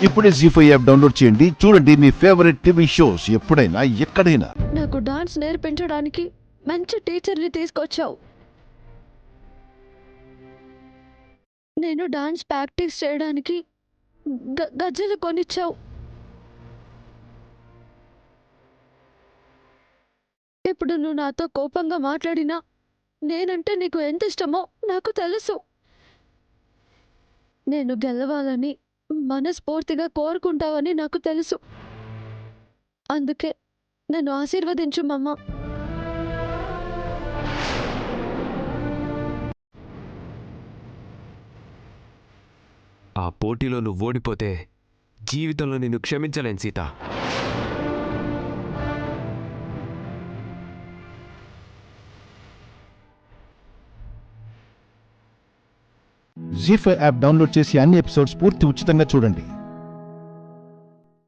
ఇప్పుడే జీ5 app download చేయండి. చూడండి మీ ఫేవరెట్ టీవీ షోస్ ఎప్పుడైనా ఎక్కడైనా. నాకు డాన్స్ నేర్పించడానికి మంచి టీచర్ని తీసుకొచ్చావు. నేను డాన్స్ ప్రాక్టీస్ చేయడానికి గజ్జలు కొనిచ్చావు. ఇప్పుడు నువ్వు నాతో కోపంగా మాట్లాడినా నేనంటే నీకు ఎంత ఇష్టమో నాకు తెలుసు. నేను గెలవాలని మనస్ఫూర్తిగా కోరుకుంటావని నాకు తెలుసు. అందుకే నన్ను ఆశీర్వదించు మమ్మ. ఆ పోటీలో నువ్వు ఓడిపోతే జీవితంలో నిన్ను క్షమించలేను సీత. జీ5 యాప్ డౌన్లోడ్ చేసి అన్ని ఎపిసోడ్స్ పూర్తి ఉచితంగా చూడండి.